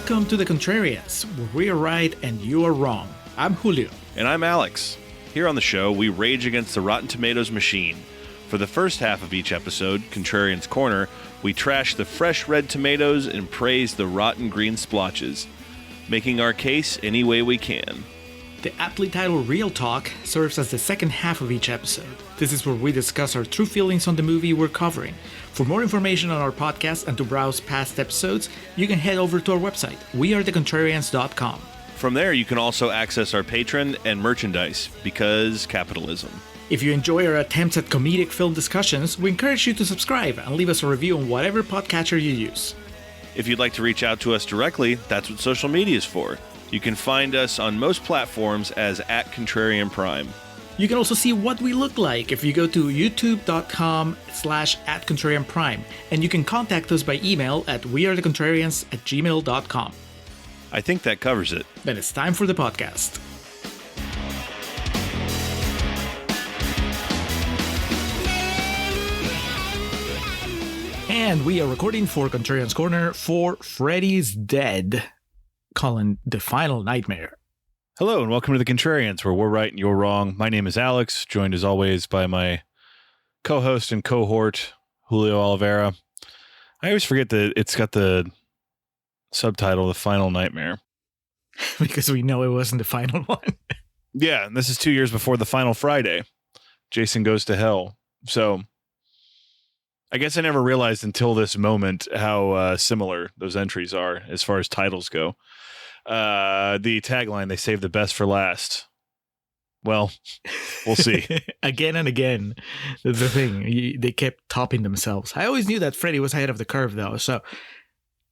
Welcome to the Contrarians, where we are right and you are wrong. I'm Julio. And I'm Alex. Here on the show, we rage against the Rotten Tomatoes machine. For the first half of each episode, Contrarians Corner, we trash the fresh red tomatoes and praise the rotten green splotches, making our case any way we can. The aptly titled Real Talk serves as the second half of each episode. This is where we discuss our true feelings on the movie we're covering. For more information on our podcast and to browse past episodes, you can head over to our website, wearethecontrarians.com. From there, you can also access our Patreon and merchandise, because capitalism. If you enjoy our attempts at comedic film discussions, we encourage you to subscribe and leave us a review on whatever podcatcher you use. If you'd like to reach out to us directly, that's what social media is for. You can find us on most platforms as @ContrarianPrime. You can also see what we look like if you go to youtube.com/@ContrarianPrime, and you can contact us by email at wearethecontrarians@gmail.com. I think that covers it. Then it's time for the podcast. And we are recording for Contrarians Corner for Freddy's Dead, calling the final nightmare. Hello and welcome to the Contrarians, where we're right and you're wrong. My name is Alex, joined as always by my co-host and cohort, Julio Oliveira. I always forget that it's got the subtitle, The Final Nightmare. Because we know it wasn't the final one. Yeah, and this is 2 years before the final Friday. Jason Goes to Hell. So I guess I never realized until this moment how similar those entries are as far as titles go. The tagline, they saved the best for last. Well, we'll see. Again and again, the thing, they kept topping themselves. I always knew that Freddy was ahead of the curve, though. So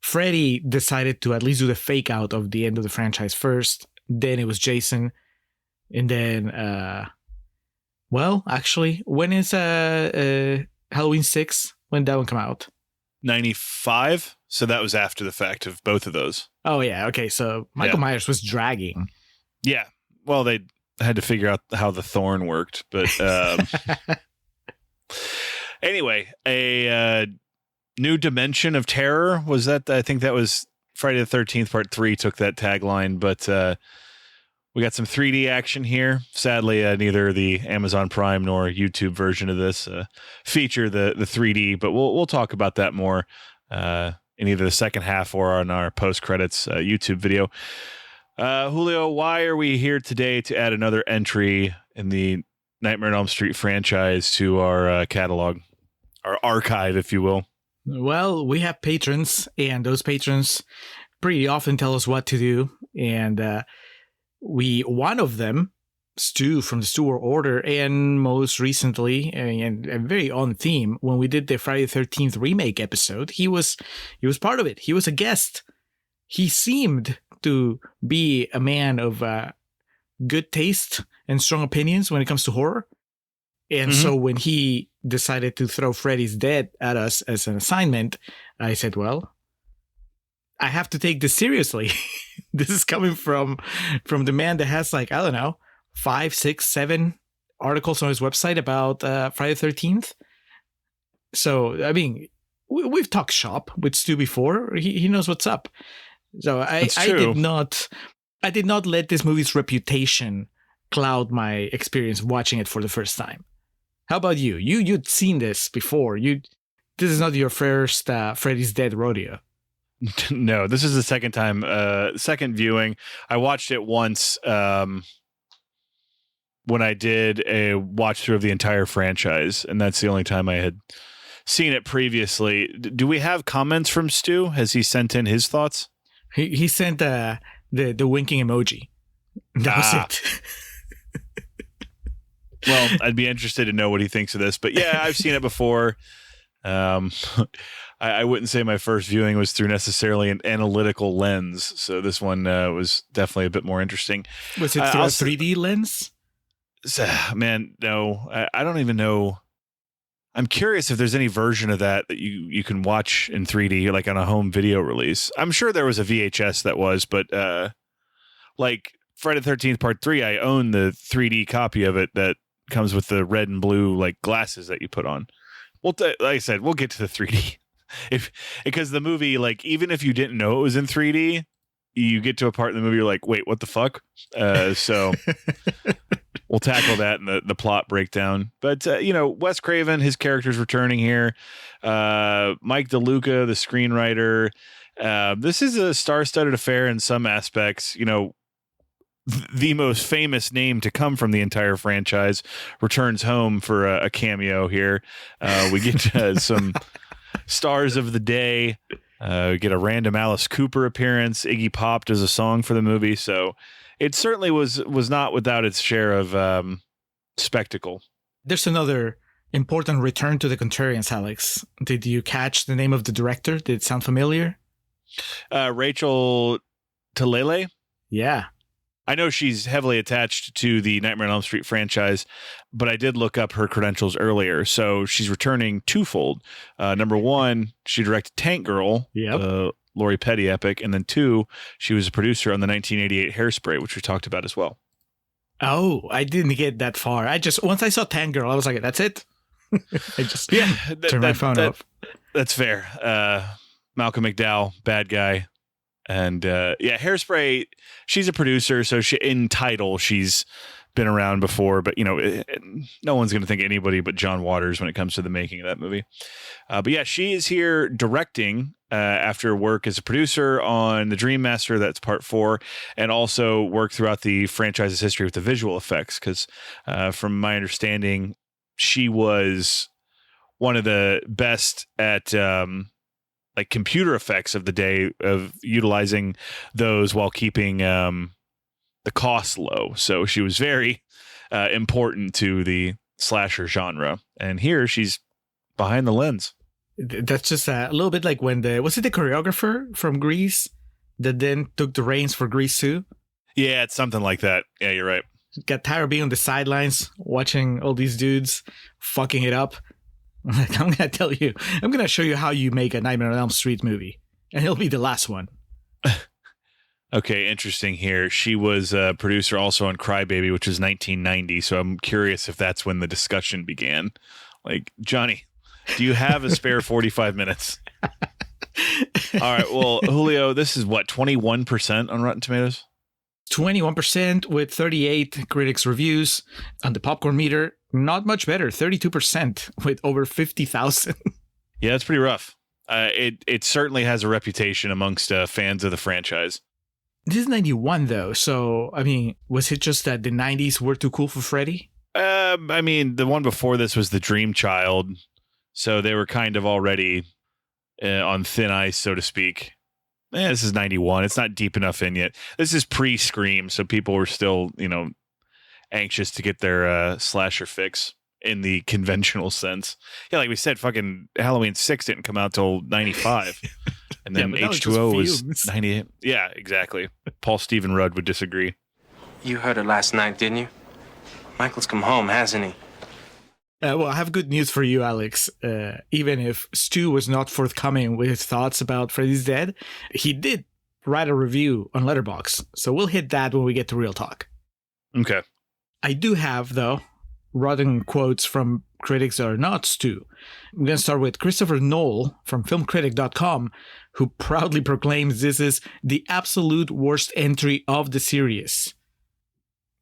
Freddy decided to at least do the fake out of the end of the franchise first. Then it was Jason. And then, well, actually, when is Halloween 6? When did that one come out? 95. So that was after the fact of both of those. Oh, yeah. Okay. So Michael Myers was dragging. Yeah. Well, they had to figure out how the thorn worked. But anyway, a new dimension of terror was that. I think that was Friday the 13th Part 3 took that tagline. But we got some 3D action here. Sadly, neither the Amazon Prime nor YouTube version of this feature the 3D. But we'll talk about that more in either the second half or on our post-credits YouTube video. Julio, why are we here today to add another entry in the Nightmare on Elm Street franchise to our catalog, our archive, if you will? Well, we have patrons, and those patrons pretty often tell us what to do. And one of them, Stu from the Stu Order, and most recently, and very on theme, when we did the Friday the 13th remake episode, he was part of it. He was a guest. He seemed to be a man of good taste and strong opinions when it comes to horror. And so when he decided to throw Freddy's Dead at us as an assignment, I said, well, I have to take this seriously. This is coming from the man that has, like, I don't know, 5, 6, 7 articles on his website about Friday the 13th. So, I mean, we've talked shop with Stu before. He knows what's up. So I did not let this movie's reputation cloud my experience watching it for the first time. How about you? You'd seen this before. This is not your first Freddy's Dead rodeo. No, this is the second time, second viewing. I watched it once when I did a watch through of the entire franchise, and that's the only time I had seen it previously. Do we have comments from Stu? Has he sent in his thoughts? He sent the winking emoji. That was it. Well, I'd be interested to know what he thinks of this, but yeah, I've seen it before. I wouldn't say my first viewing was through necessarily an analytical lens, so this one was definitely a bit more interesting. Was it through a 3D lens? Man, no. I don't even know. I'm curious if there's any version of that you can watch in 3D, like on a home video release. I'm sure there was a VHS that was, but like Friday the 13th Part 3, I own the 3D copy of it that comes with the red and blue like glasses that you put on. Well, like I said, we'll get to the 3D. Because the movie, like, even if you didn't know it was in 3D, you get to a part in the movie, you're like, wait, what the fuck? So we'll tackle that in the plot breakdown. But, Wes Craven, his character's returning here. Mike DeLuca, the screenwriter. This is a star-studded affair in some aspects. The most famous name to come from the entire franchise returns home for a cameo here. We get some stars of the day. We get a random Alice Cooper appearance. Iggy Pop does a song for the movie. So it certainly was not without its share of spectacle. There's another important return to the Contrarians, Alex. Did you catch the name of the director? Did it sound familiar? Rachel Talalay? Yeah. I know she's heavily attached to the Nightmare on Elm Street franchise, but I did look up her credentials earlier. So she's returning twofold. Number one, she directed Tank Girl, Lori Petty epic. And then two, she was a producer on the 1988 Hairspray, which we talked about as well. Oh, I didn't get that far. Once I saw Tank Girl, I was like, that's it? I just turned my phone off. That's fair. Malcolm McDowell, bad guy. And Hairspray, she's a producer, so in title she's been around before, but no one's going to think anybody but John Waters when it comes to the making of that movie. But yeah, she is here directing after work as a producer on The Dream Master, that's part 4, and also work throughout the franchise's history with the visual effects, because from my understanding, she was one of the best at like computer effects of the day, of utilizing those while keeping the costs low. So she was very important to the slasher genre. And here she's behind the lens. That's just a little bit like when was it the choreographer from Grease that then took the reins for Grease 2? Yeah, it's something like that. Yeah, you're right. Got tired of being on the sidelines, watching all these dudes fucking it up. I'm going to tell you, I'm going to show you how you make a Nightmare on Elm Street movie. And it'll be the last one. Okay, interesting here. She was a producer also on Crybaby, which was 1990. So I'm curious if that's when the discussion began. Like, Johnny, do you have a spare 45 minutes? All right, well, Julio, this is what, 21% on Rotten Tomatoes? 21% with 38 critics reviews. On the popcorn meter, not much better, 32% with over 50,000. Yeah, that's pretty rough. It certainly has a reputation amongst fans of the franchise. This is 91 though, so I mean, was it just that the 90s were too cool for Freddy? I mean, the one before this was The Dream Child, so they were kind of already on thin ice, so to speak. This is 91. It's not deep enough in yet. This is pre-Scream, so people were still, anxious to get their slasher fix in the conventional sense. Yeah, like we said, fucking Halloween 6 didn't come out till 95. And then H2O was 98. Yeah, exactly. Paul Stephen Rudd would disagree. You heard her last night, didn't you? Michael's come home, hasn't he? Well, I have good news for you, Alex. Even if Stu was not forthcoming with his thoughts about Freddy's Dead, he did write a review on Letterboxd. So we'll hit that when we get to Real Talk. Okay. I do have, though, rotten quotes from critics that are not Stu. I'm going to start with Christopher Knoll from filmcritic.com, who proudly proclaims this is the absolute worst entry of the series.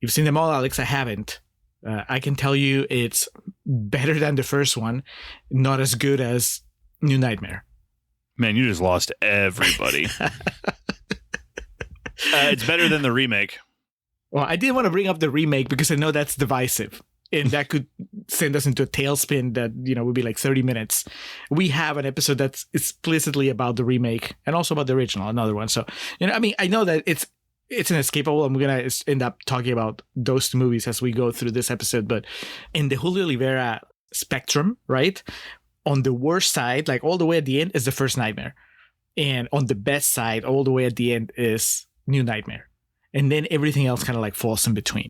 You've seen them all, Alex. I haven't. I can tell you it's better than the first one, not as good as New Nightmare. Man, you just lost everybody. It's better than the remake. Well, I didn't want to bring up the remake because I know that's divisive. And that could send us into a tailspin that, would be like 30 minutes. We have an episode that's explicitly about the remake and also about the original, another one. So, I know that it's inescapable. I'm going to end up talking about those two movies as we go through this episode. But in the Julio Oliveira spectrum, right? On the worst side, like all the way at the end, is the first Nightmare. And on the best side, all the way at the end, is New Nightmare. And then everything else kind of like falls in between.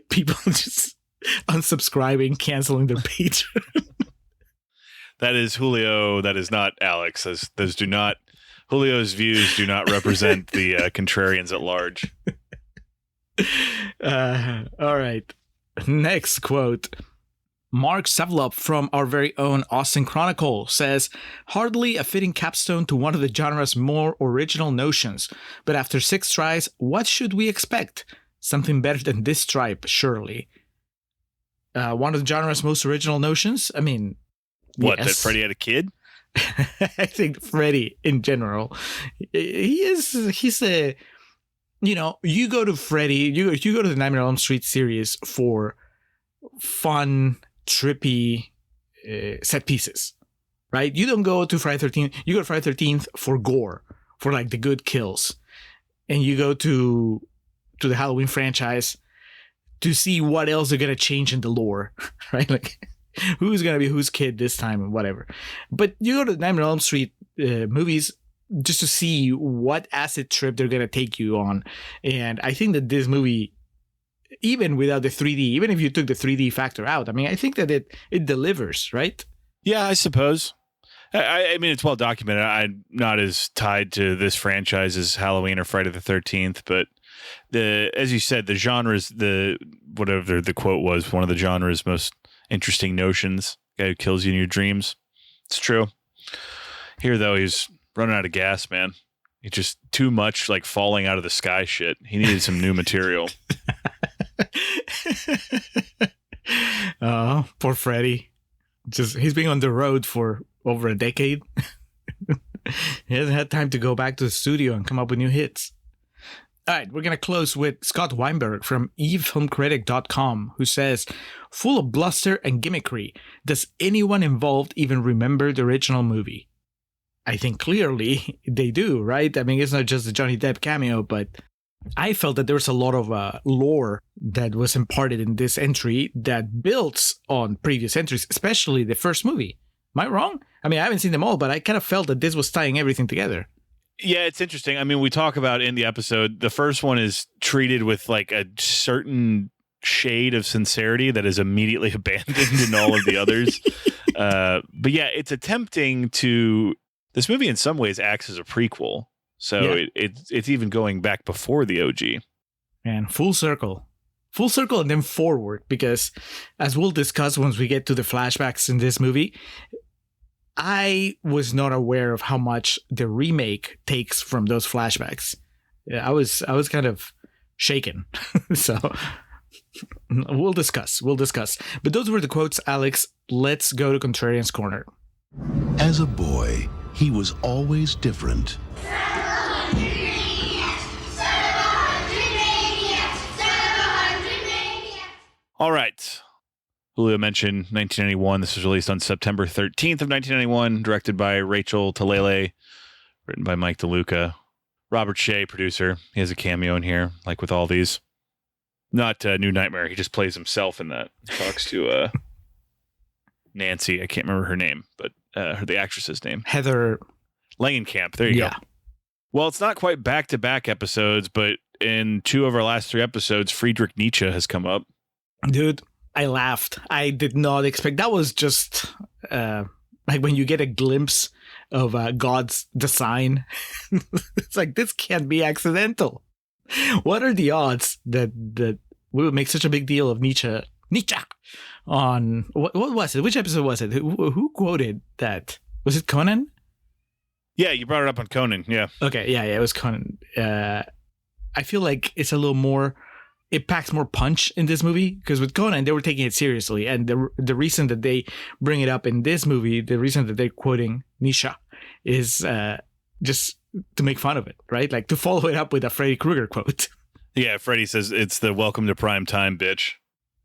People just unsubscribing, canceling their Patreon. That is Julio. That is not Alex. Those do not. Julio's views do not represent the contrarians at large. All right. Next quote. Mark Savlop from our very own Austin Chronicle says, hardly a fitting capstone to one of the genre's more original notions, but after 6 tries, what should we expect? Something better than this tripe, surely. One of the genre's most original notions? I mean, what, yes. That Freddy had a kid? I think Freddy in general, he's a, you go to Freddy, you go to the Nightmare on Elm Street series for fun, trippy set pieces, right? You don't go to Friday 13th, you go to Friday 13th for gore, for like the good kills. And you go to the Halloween franchise to see what else they're going to change in the lore, right? Like, who's going to be whose kid this time and whatever. But you go to the Nightmare on Elm Street movies just to see what acid trip they're going to take you on. And I think that this movie, even without the 3D, even if you took the 3D factor out, I mean, I think that it delivers, right? Yeah, I suppose. I mean, it's well documented. I'm not as tied to this franchise as Halloween or Friday the 13th, but as you said, the genres, whatever the quote was, one of the genre's most interesting notions. Guy who kills you in your dreams. It's true. Here, though, he's running out of gas, man. It's just too much like falling out of the sky shit. He needed some new material. Oh, poor Freddy. He's been on the road for over a decade. He hasn't had time to go back to the studio and come up with new hits. All right, we're going to close with Scott Weinberg from evefilmcritic.com, who says, full of bluster and gimmickry. Does anyone involved even remember the original movie? I think clearly they do, right? I mean, it's not just the Johnny Depp cameo, but I felt that there was a lot of lore that was imparted in this entry that builds on previous entries, especially the first movie. Am I wrong? I mean, I haven't seen them all, but I kind of felt that this was tying everything together. Yeah, it's interesting. I mean, we talk about in the episode, the first one is treated with like a certain shade of sincerity that is immediately abandoned in all of the others. But yeah, it's attempting to... This movie in some ways acts as a prequel. So yeah. It's even going back before the OG. And full circle. Full circle and then forward, because as we'll discuss once we get to the flashbacks in this movie, I was not aware of how much the remake takes from those flashbacks. I was kind of shaken. So we'll discuss. But those were the quotes, Alex. Let's go to Contrarians Corner. As a boy, he was always different. All right. Julio mentioned 1991. This was released on September 13th of 1991, directed by Rachel Talalay, written by Mike DeLuca. Robert Shea, producer. He has a cameo in here, like with all these. Not New Nightmare. He just plays himself in that. Talks to Nancy. I can't remember her name, but the actress's name. Heather Langenkamp. There you go. Well, it's not quite back-to-back episodes, but in 2 of our last 3 episodes, Friedrich Nietzsche has come up. Dude, I laughed. I did not expect. That was just like when you get a glimpse of God's design. It's like, this can't be accidental. What are the odds that we would make such a big deal of Nietzsche on what was it? Which episode was it? Who quoted that? Was it Conan? Yeah, you brought it up on Conan. Yeah. Okay. Yeah, it was Conan. I feel like it's a little more. It packs more punch in this movie, because with Conan they were taking it seriously, and the reason that they bring it up in this movie, the reason that they're quoting Nietzsche, is just to make fun of it, right? Like to follow it up with a Freddy Krueger quote. Yeah, Freddy says it's the welcome to prime time, bitch.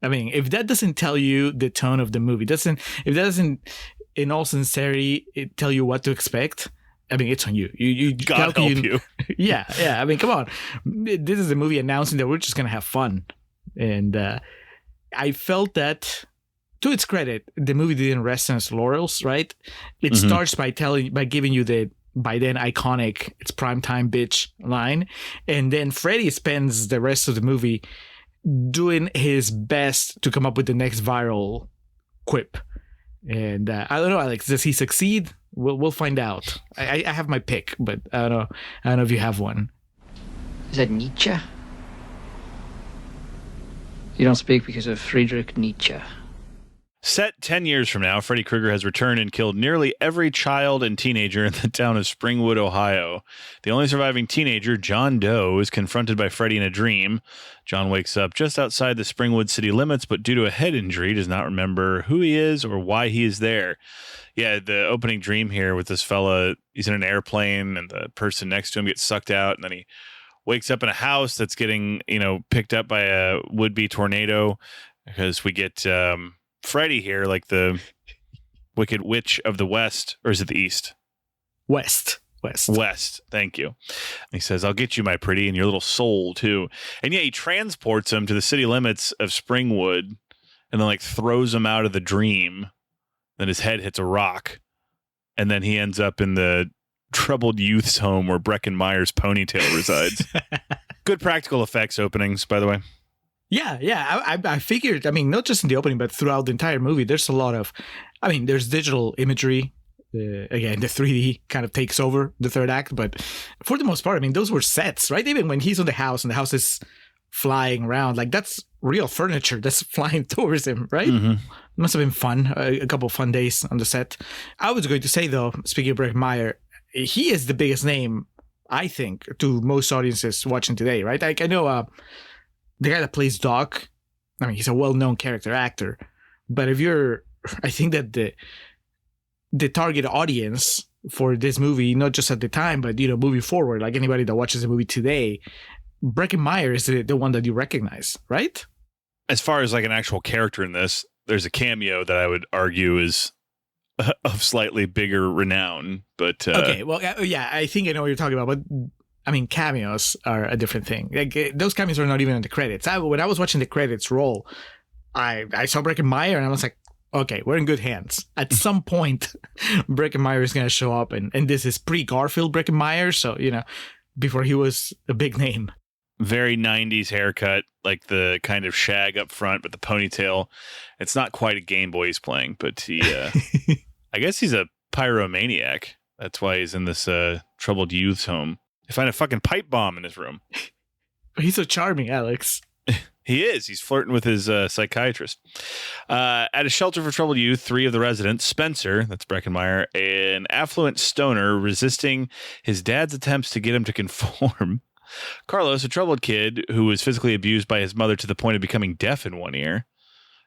I mean, if that doesn't tell you the tone of the movie, if that doesn't, in all sincerity, tell you what to expect, I mean, it's on you. God help you. Yeah. I mean, come on. This is a movie announcing that we're just going to have fun. And I felt that, to its credit, the movie didn't rest on its laurels, right? It starts by giving you the, by then, iconic, it's primetime bitch line. And then Freddy spends the rest of the movie doing his best to come up with the next viral quip. And I don't know, Alex, does he succeed? We'll find out. I have my pick, but I don't know if you have one. Is that Nietzsche? You don't speak because of Friedrich Nietzsche. Set 10 years from now, Freddy Krueger has returned and killed nearly every child and teenager in the town of Springwood, Ohio. The only surviving teenager, John Doe, is confronted by Freddy in a dream. John wakes up just outside the Springwood city limits, but due to a head injury, does not remember who he is or why he is there. Yeah, the opening dream here with this fella, he's in an airplane and the person next to him gets sucked out, and then he wakes up in a house that's getting, picked up by a would-be tornado, because we get Freddy here, like the Wicked Witch of the West, or is it the East? West. Thank you. He says, I'll get you, my pretty, and your little soul, too. And yeah, he transports him to the city limits of Springwood and then, throws him out of the dream. Then his head hits a rock. And then he ends up in the troubled youth's home where Breckin Meyer's ponytail resides. Good practical effects openings, by the way. Yeah. I figured, not just in the opening, but throughout the entire movie, there's a lot of, there's digital imagery. Again, the 3D kind of takes over the third act, but for the most part, those were sets, right? Even when he's on the house and the house is flying around, that's real furniture that's flying towards him, right? Mm-hmm. Must have been fun, a couple of fun days on the set. I was going to say, though, speaking of Breckin Meyer, he is the biggest name, I think, to most audiences watching today, right? I know the guy that plays Doc, he's a well-known character actor, but I think that the target audience for this movie, not just at the time, but, moving forward, like anybody that watches the movie today, Breckin Meyer is the one that you recognize, right? As far as an actual character in this, there's a cameo that I would argue is of slightly bigger renown, but... Okay, well, yeah, I think I know what you're talking about, but... cameos are a different thing. Those cameos are not even in the credits. When I was watching the credits roll, I saw Breckin Meyer and I was like, okay, we're in good hands. At some point, Breckin Meyer is going to show up, and this is pre-Garfield Breckin Meyer, so, before he was a big name. Very 90s haircut, like the kind of shag up front, but the ponytail. It's not quite a Game Boy he's playing, but he, I guess he's a pyromaniac. That's why he's in this troubled youth's home. They find a fucking pipe bomb in his room. He's so charming, Alex. He is. He's flirting with his psychiatrist. At a shelter for troubled youth, 3 of the residents, Spencer, that's Breckin Meyer, an affluent stoner resisting his dad's attempts to get him to conform. Carlos, a troubled kid who was physically abused by his mother to the point of becoming deaf in one ear.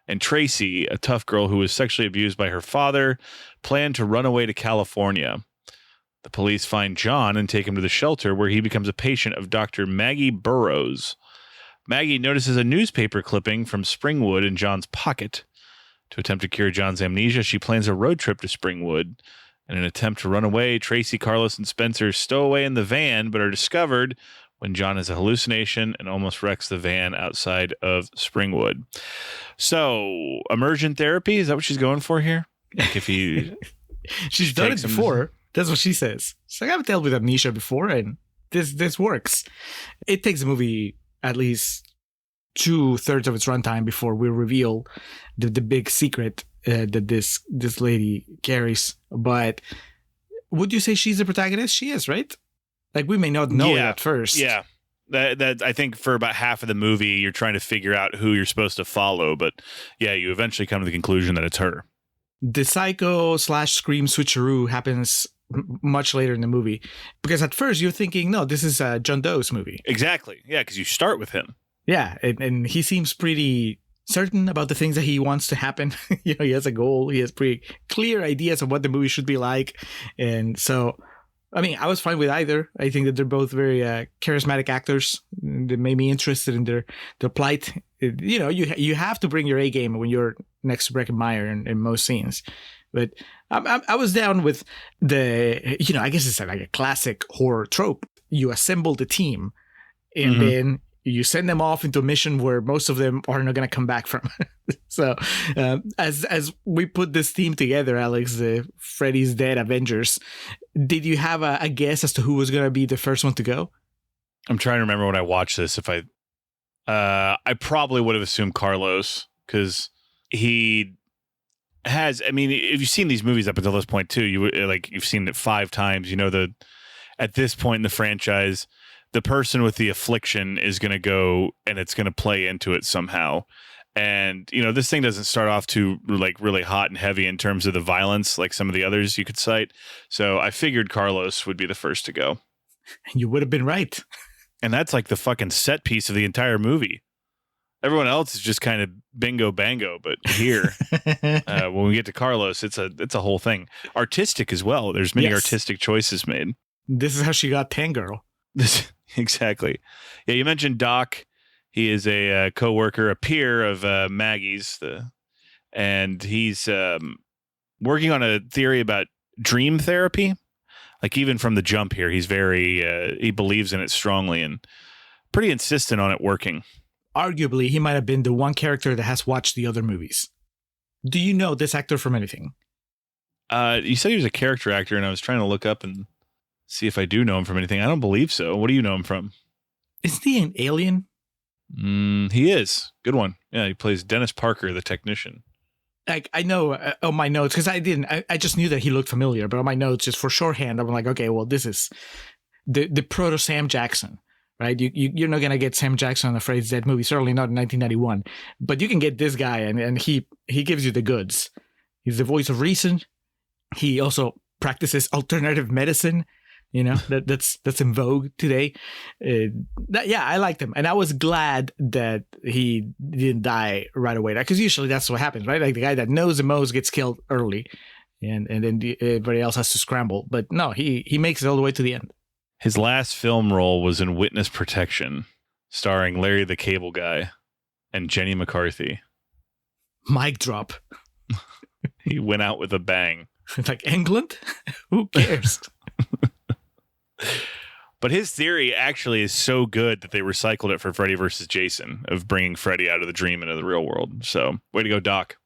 And Tracy, a tough girl who was sexually abused by her father, planned to run away to California. The police find John and take him to the shelter, where he becomes a patient of Dr. Maggie Burrows. Maggie notices a newspaper clipping from Springwood in John's pocket. To attempt to cure John's amnesia, she plans a road trip to Springwood. In an attempt to run away, Tracy, Carlos, and Spencer stow away in the van, but are discovered when John has a hallucination and almost wrecks the van outside of Springwood. So, immersion therapy, is that what she's going for here? Like if he... She's done it before. That's what she says. So I've dealt with amnesia before, and this works. It takes the movie at least 2/3 of its runtime before we reveal the big secret that this lady carries. But would you say she's the protagonist? She is, right? We may not know it at first. Yeah. That I think for about half of the movie, you're trying to figure out who you're supposed to follow. But yeah, you eventually come to the conclusion that it's her. The psycho/scream switcheroo happens much later in the movie, because at first you're thinking, no, this is John Doe's movie. Exactly. Yeah, because you start with him. Yeah, and he seems pretty certain about the things that he wants to happen. He has a goal. He has pretty clear ideas of what the movie should be like. And so, I was fine with either. I think that they're both very charismatic actors. They made me interested in their plight. You have to bring your A game when you're next to Breckin Meyer in most scenes. But I was down with I guess it's like a classic horror trope. You assemble the team, and then you send them off into a mission where most of them are not going to come back from. So as we put this team together, Alex, the Freddy's Dead Avengers, did you have a guess as to who was going to be the first one to go? I'm trying to remember when I watched this. If I probably would have assumed Carlos, because he has, if you've seen these movies up until this point too, you've seen it 5 times. At this point in the franchise, the person with the affliction is going to go and it's going to play into it somehow. And, this thing doesn't start off too like really hot and heavy in terms of the violence, like some of the others you could cite. So I figured Carlos would be the first to go. You would have been right. And that's like the fucking set piece of the entire movie. Everyone else is just kind of bingo bango, but here, when we get to Carlos, it's a whole thing. Artistic as well. There's many artistic choices made. This is how she got Tangirl. Exactly. Yeah, you mentioned Doc. He is a co-worker, a peer of Maggie's, and he's working on a theory about dream therapy. Like even from the jump here, he's he believes in it strongly and pretty insistent on it working. Arguably, he might have been the one character that has watched the other movies. Do you know this actor from anything? You said he was a character actor, and I was trying to look up and see if I do know him from anything. I don't believe so. What do you know him from? Isn't he an alien? He is. Good one. Yeah, he plays Dennis Parker, the technician. Like, I know on my notes, because I just knew that he looked familiar, but on my notes, just for shorthand, I'm like, okay, well, this is the proto Sam Jackson, right? You're not going to get Sam Jackson on a Freddy's Dead movie, certainly not in 1991, but you can get this guy, and he gives you the goods. He's the voice of reason. He also practices alternative medicine. That's in vogue today. I liked him, and I was glad that he didn't die right away. Because usually that's what happens, right? Like the guy that knows the most gets killed early, and then everybody else has to scramble. But no, he makes it all the way to the end. His last film role was in Witness Protection, starring Larry the Cable Guy and Jenny McCarthy. Mic drop. He went out with a bang. Like, England? Who cares? But his theory actually is so good that they recycled it for Freddy vs. Jason, of bringing Freddy out of the dream into the real world. So, way to go, Doc.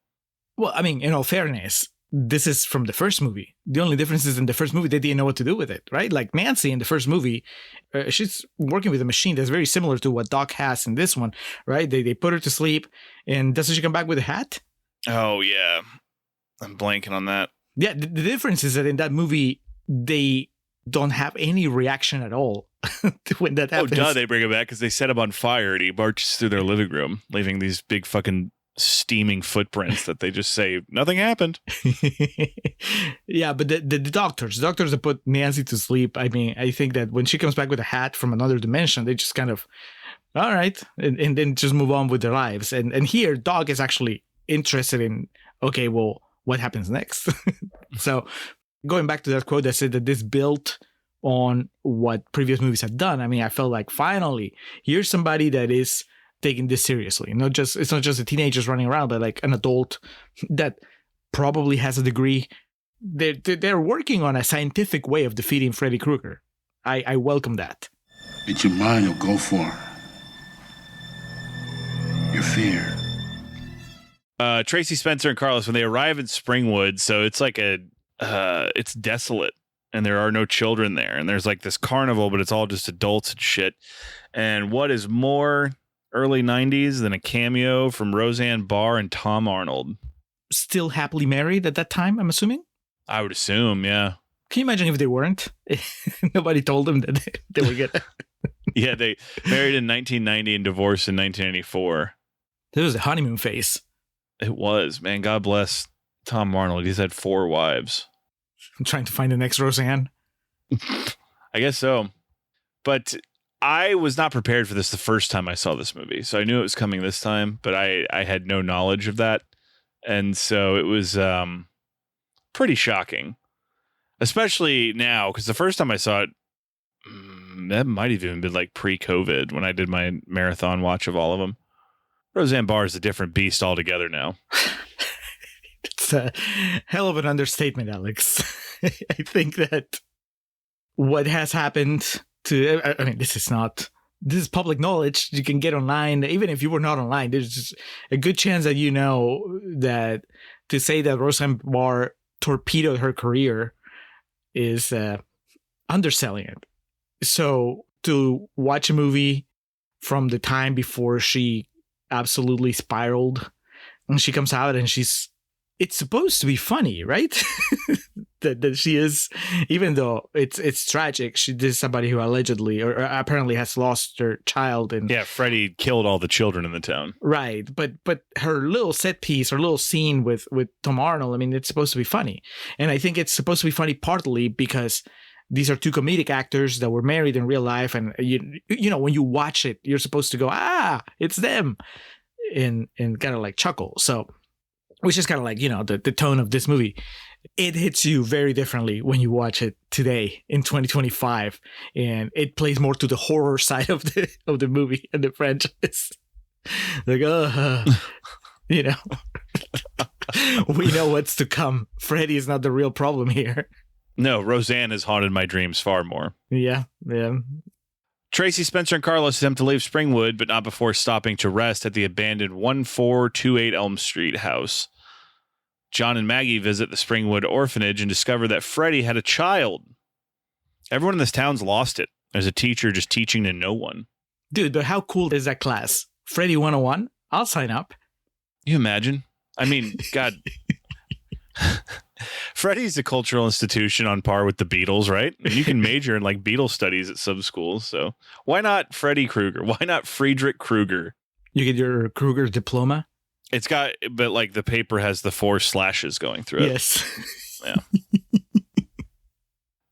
Well, I mean, in all fairness, this is from the first movie. The only difference is in the first movie, they didn't know what to do with it, right? Like Nancy in the first movie, she's working with a machine that's very similar to what Doc has in this one, right? They put her to sleep, and doesn't she come back with a hat? Oh, yeah. I'm blanking on that. Yeah, the difference is that in that movie, they don't have any reaction at all when that happens. Oh, duh, they bring him back because they set him on fire and he marches through their living room, leaving these big fucking steaming footprints that they just say, nothing happened. Yeah, but the doctors that put Nancy to sleep, I mean, I think that when she comes back with a hat from another dimension, they just kind of, all right, and then just move on with their lives. And here, Doc is actually interested in, okay, well, what happens next? So going back to that quote that said that this built on what previous movies had done, I mean, I felt like finally, here's somebody that is taking this seriously. It's not just the teenagers running around, but like an adult that probably has a degree. They're working on a scientific way of defeating Freddy Krueger. I welcome that. It's your mind you'll go for. Your fear. Tracy Spencer and Carlos, when they arrive in Springwood, so it's like it's desolate and there are no children there. And there's like this carnival, but it's all just adults and shit. And what is more early 90s than a cameo from Roseanne Barr and Tom Arnold? Still happily married at that time, I'm assuming? I would assume, yeah. Can you imagine if they weren't? Nobody told them that they were good. Yeah, they married in 1990 and divorced in 1994. This was the honeymoon phase. It was, man. God bless Tom Arnold. He's had 4 wives. I'm trying to find the next Roseanne. I guess so. But I was not prepared for this the first time I saw this movie. So I knew it was coming this time, but I had no knowledge of that. And so it was pretty shocking. Especially now, because the first time I saw it, that might have even been like pre-COVID when I did my marathon watch of all of them. Roseanne Barr is a different beast altogether now. It's a hell of an understatement, Alex. I think that what has happened to, I mean, this is public knowledge. You can get online. Even if you were not online, there's just a good chance that you know that to say that Roseanne Barr torpedoed her career is underselling it. So to watch a movie from the time before she absolutely spiraled, and she comes out and she's it's supposed to be funny, right? that she is, even though it's tragic. This is somebody who allegedly or apparently has lost her child, and Yeah, Freddy killed all the children in the town. right. But her little set piece, her little scene with Tom Arnold, I mean, it's supposed to be funny, and I think it's supposed to be funny partly because these are two comedic actors that were married in real life, and you know when you watch it, you're supposed to go, it's them, and kind of like chuckle. So. Which is kind of like, the tone of this movie. It hits you very differently when you watch it today in 2025. And it plays more to the horror side of the movie and the franchise. Like, we know what's to come. Freddy is not the real problem here. No, Roseanne has haunted my dreams far more. Yeah. Tracy, Spencer, and Carlos attempt to leave Springwood, but not before stopping to rest at the abandoned 1428 Elm Street house. John and Maggie visit the Springwood orphanage and discover that Freddy had a child. Everyone in this town's lost it. There's a teacher just teaching to no one. Dude, but how cool is that class? Freddy 101? I'll sign up. You imagine? I mean, God. Freddy's a cultural institution on par with the Beatles, right? And you can major in like Beatles studies at some schools. So why not Freddy Krueger? Why not Friedrich Krueger? You get your Krueger diploma? It's got, but like the paper has the 4 slashes going through it. Yes. Yeah.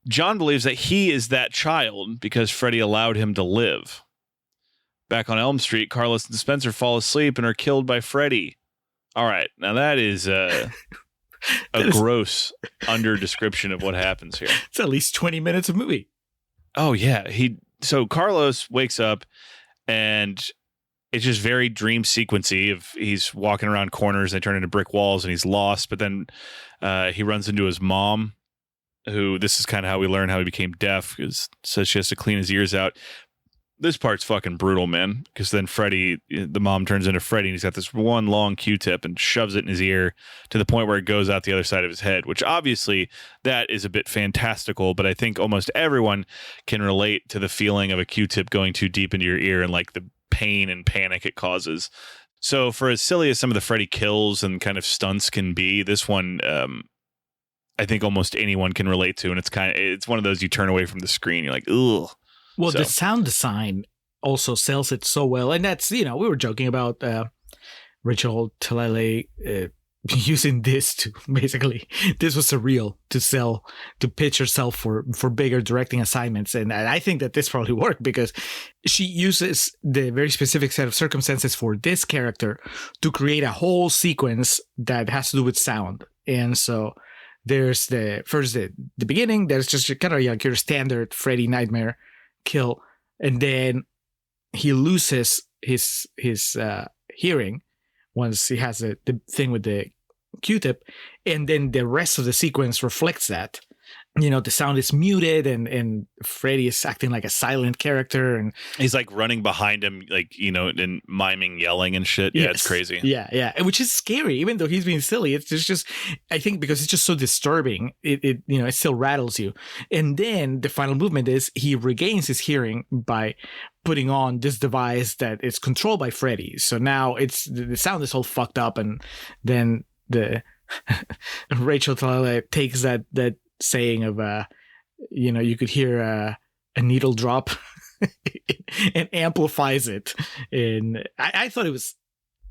John believes that he is that child because Freddy allowed him to live. Back on Elm Street, Carlos and Spencer fall asleep and are killed by Freddy. All right. Now that is a gross under description of what happens here. It's at least 20 minutes of movie. Oh yeah. So Carlos wakes up and it's just very dream sequency of he's walking around corners and they turn into brick walls and he's lost. But then he runs into his mom, who this is kind of how we learn how he became deaf, because says she has to clean his ears out. This part's fucking brutal, man, because then Freddy, the mom turns into Freddy and he's got this one long Q-tip and shoves it in his ear to the point where it goes out the other side of his head, which obviously that is a bit fantastical, but I think almost everyone can relate to the feeling of a Q-tip going too deep into your ear and like the pain and panic it causes. So for as silly as some of the Freddy kills and kind of stunts can be, this one I think almost anyone can relate to, and it's one of those you turn away from the screen, you're like, ugh. Well, the sound design also sells it so well. And that's, we were joking about Rachel Talalay using this to basically, this was surreal to pitch herself for bigger directing assignments. And I think that this probably worked because she uses the very specific set of circumstances for this character to create a whole sequence that has to do with sound. And so there's the beginning, there's just kind of like your standard Freddy nightmare kill, and then he loses his hearing once he has the thing with the Q-tip, and then the rest of the sequence reflects that. The sound is muted, and Freddy is acting like a silent character, and he's like running behind him, like and miming yelling and shit. Yeah, it's crazy. Yeah, which is scary, even though he's being silly. It's just I think because it's just so disturbing, it still rattles you. And then the final movement is he regains his hearing by putting on this device that is controlled by Freddy. So now the sound is all fucked up, and then the Rachel Talalay takes that saying of you could hear a needle drop and amplifies it, and I thought it was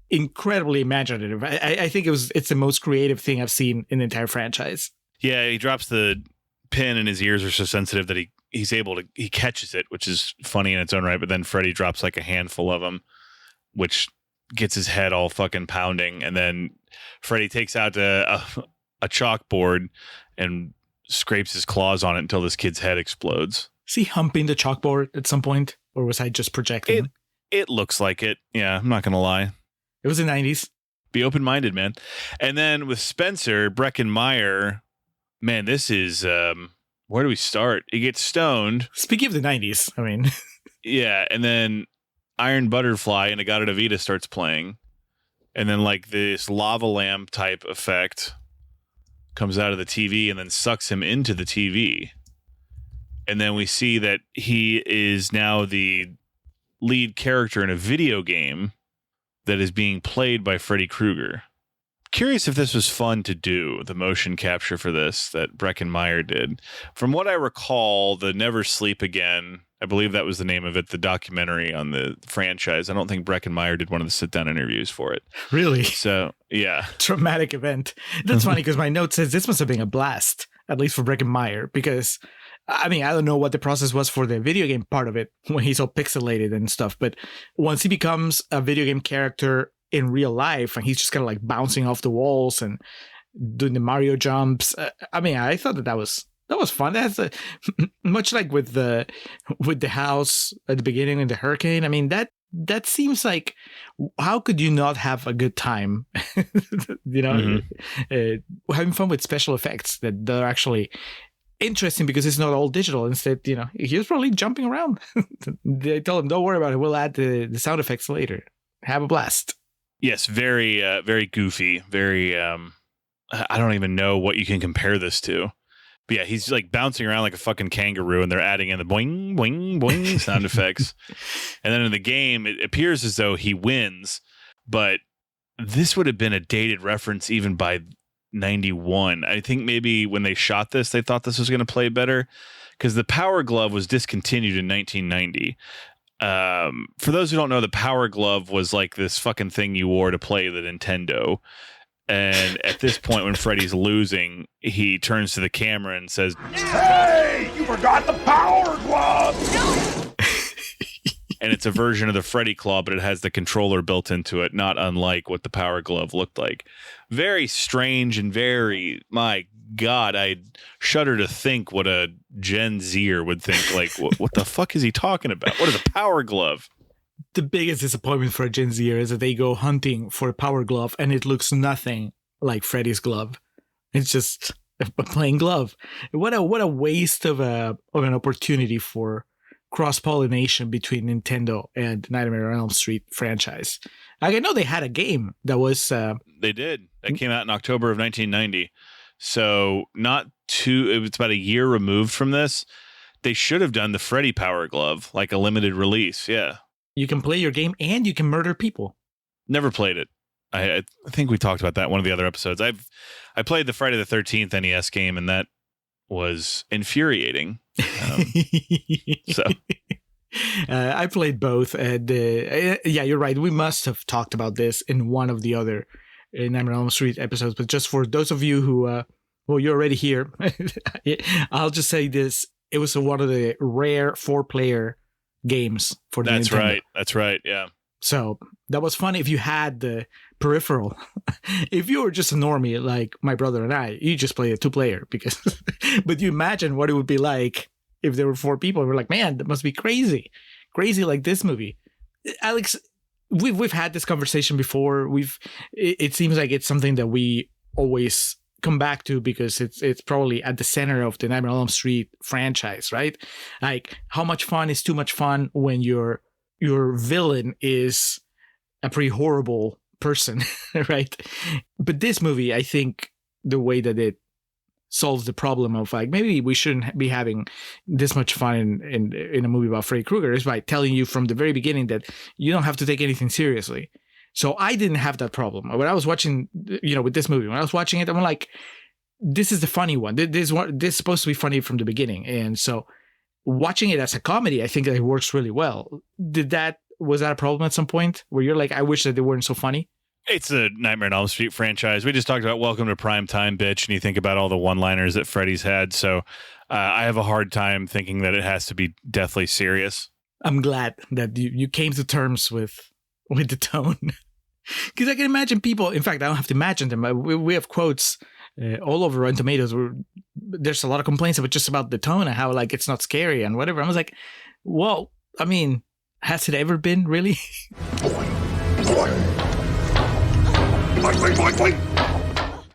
incredibly imaginative. I think it's the most creative thing I've seen in the entire franchise. Yeah, he drops the pin and his ears are so sensitive that he catches it, which is funny in its own right, but then Freddy drops like a handful of them, which gets his head all fucking pounding, and then Freddy takes out a chalkboard and scrapes his claws on it until this kid's head explodes. Is he humping the chalkboard at some point, or was I just projecting? It looks like it. Yeah, I'm not gonna lie. It was the 90s. Be open-minded, man. And then with Spencer Breckenmeyer, man, this is where do we start? He gets stoned. Speaking of the 90s, I mean. Yeah, and then Iron Butterfly and Agata Davida starts playing, and then like this lava lamp type effect comes out of the TV and then sucks him into the TV. And then we see that he is now the lead character in a video game that is being played by Freddy Krueger. curious if this was fun to do, the motion capture for this that Breckenmeyer did. From what I recall, the Never Sleep Again, I believe that was the name of it, the documentary on the franchise. I don't think Breckenmeyer did one of the sit-down interviews for it. Really? So, yeah. Traumatic event. That's funny because my note says this must have been a blast, at least for Breckenmeyer, because, I mean, I don't know what the process was for the video game part of it when he's all pixelated and stuff, but once he becomes a video game character in real life and he's just kind of like bouncing off the walls and doing the Mario jumps, I mean, I thought that was fun. That's much like with the house at the beginning in the hurricane. I mean, that seems like, how could you not have a good time? Having fun with special effects that are actually interesting because it's not all digital. Instead, he was probably jumping around. They told him, don't worry about it. We'll add the sound effects later. Have a blast. Yes, very, very goofy. Very, I don't even know what you can compare this to. But yeah, he's like bouncing around like a fucking kangaroo, and they're adding in the boing, boing, boing sound effects. And then in the game, it appears as though he wins, but this would have been a dated reference even by 91. I think maybe when they shot this, they thought this was going to play better because the Power Glove was discontinued in 1990. For those who don't know, the Power Glove was like this fucking thing you wore to play the Nintendo. And at this point, when Freddy's losing, he turns to the camera and says, "Hey, you forgot the Power Glove!" And it's a version of the Freddy Claw, but it has the controller built into it, not unlike what the Power Glove looked like. Very strange and very, my God, I shudder to think what a Gen Zer would think. Like, what the fuck is he talking about? What is a Power Glove? The biggest disappointment for a Gen Zer is that they go hunting for a Power Glove and it looks nothing like Freddy's glove. It's just a plain glove. What a waste of an opportunity for cross-pollination between Nintendo and Nightmare on Elm Street franchise. I know they had a game that was... They did. That came out in October of 1990. So it's about a year removed from this. They should have done the Freddy Power Glove, like a limited release. Yeah. You can play your game and you can murder people. Never played it. I think we talked about that in one of the other episodes. I played the Friday the 13th NES game, and that was infuriating. I played both. And yeah, you're right. We must have talked about this in one of the other Nightmare on Elm Street episodes. But just for those of you who, you're already here, I'll just say this. It was one of the rare 4-player games for the Nintendo. That's right. Yeah. So that was fun if you had the peripheral. If you were just a normie like my brother and I, you just play a 2-player but you imagine what it would be like if there were 4 people. We're like, man, that must be crazy like this movie. Alex, we've had this conversation before. It seems like it's something that we always come back to because it's probably at the center of the Nightmare on Elm Street franchise, right? Like, how much fun is too much fun when your villain is a pretty horrible person, right? But this movie, I think the way that it solves the problem of like, maybe we shouldn't be having this much fun in a movie about Freddy Krueger is by telling you from the very beginning that you don't have to take anything seriously. So I didn't have that problem when I was watching, with this movie. When I was watching it, I'm like, this is the funny one. This is supposed to be funny from the beginning. And so watching it as a comedy, I think that it works really well. Was that a problem at some point where you're like, I wish that they weren't so funny? It's a Nightmare on Elm Street franchise. We just talked about Welcome to Prime Time, bitch, and you think about all the one-liners that Freddy's had. So I have a hard time thinking that it has to be deathly serious. I'm glad that you came to terms with the tone. Because I can imagine people, in fact, I don't have to imagine them. We have quotes all over Rotten Tomatoes where there's a lot of complaints about the tone and how like it's not scary and whatever. I was like, well, I mean, has it ever been really?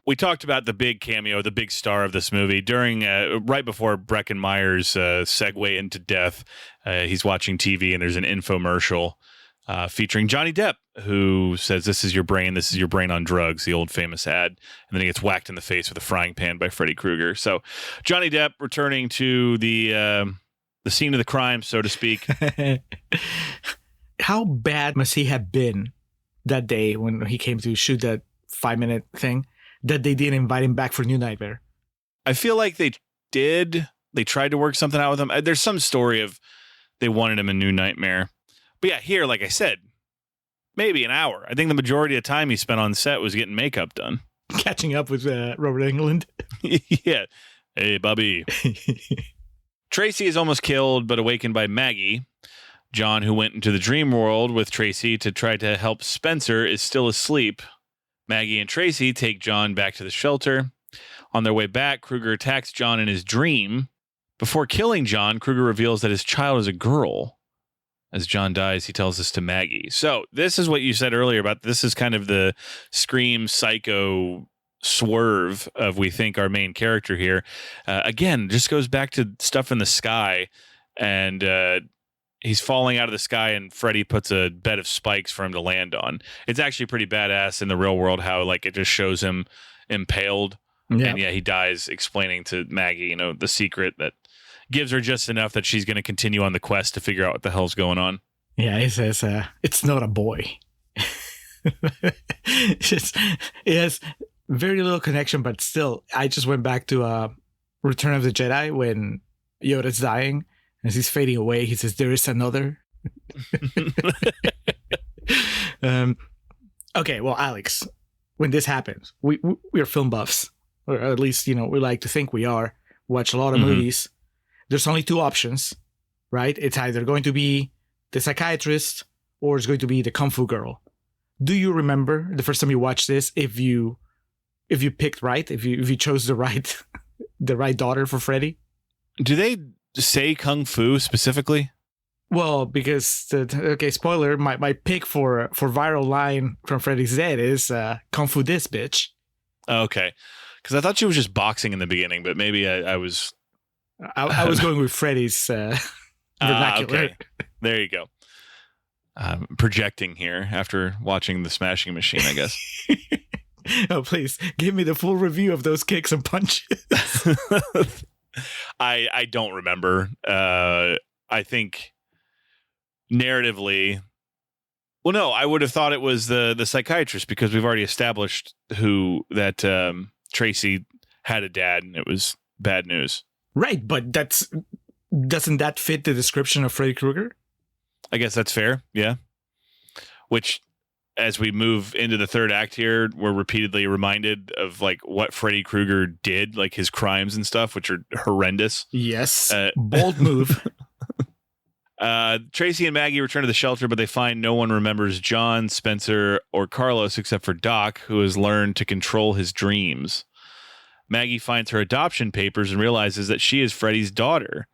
We talked about the big cameo, the big star of this movie during right before Breckenmeyer's segue into death. He's watching TV and there's an infomercial featuring Johnny Depp, who says, "This is your brain on drugs," the old famous ad. And then he gets whacked in the face with a frying pan by Freddy Krueger. So Johnny Depp returning to the scene of the crime, so to speak. How bad must he have been that day when he came to shoot that 5-minute thing, that they didn't invite him back for New Nightmare. I feel like they did. They tried to work something out with him. There's some story of they wanted him in New Nightmare. But yeah, here, like I said, maybe an hour. I think the majority of time he spent on set was getting makeup done. Catching up with Robert Englund. Yeah. Hey, Bobby. Tracy is almost killed, but awakened by Maggie. John, who went into the dream world with Tracy to try to help Spencer, is still asleep. Maggie and Tracy take John back to the shelter. On their way back, Krueger attacks John in his dream. Before killing John, Krueger reveals that his child is a girl. As John dies, he tells this to Maggie. So this is what you said earlier about this is kind of the Scream Psycho swerve of we think our main character here. Again, just goes back to stuff in the sky, and he's falling out of the sky, and Freddy puts a bed of spikes for him to land on. It's actually pretty badass in the real world how like it just shows him impaled. Yeah. And yeah, he dies explaining to Maggie, the secret that gives her just enough that she's going to continue on the quest to figure out what the hell's going on. Yeah, he says, it's not a boy. It has very little connection, but still, I just went back to Return of the Jedi when Yoda's dying. As he's fading away, he says, there is another. Okay, well, Alex, when this happens, we are film buffs. Or at least, we like to think we are. Watch a lot of movies. There's only two options, right? It's either going to be the psychiatrist or it's going to be the Kung Fu girl. Do you remember the first time you watched this? If you picked right, if you chose the right daughter for Freddy? Do they say Kung Fu specifically? Well, because spoiler, my pick for viral line from Freddy's Dead is Kung Fu this bitch. Okay, because I thought she was just boxing in the beginning, but maybe I was. I was going with Freddy's vernacular. Okay. There you go. Projecting here after watching The Smashing Machine, I guess. Oh, please give me the full review of those kicks and punches. I don't remember. I think narratively, well, no, I would have thought it was the psychiatrist because we've already established that Tracy had a dad and it was bad news. Right, but doesn't that fit the description of Freddy Krueger? I guess that's fair, yeah. Which, as we move into the third act here, we're repeatedly reminded of like what Freddy Krueger did, like his crimes and stuff, which are horrendous. Yes, bold move. Tracy and Maggie return to the shelter, but they find no one remembers John, Spencer, or Carlos except for Doc, who has learned to control his dreams. Maggie finds her adoption papers and realizes that she is Freddy's daughter.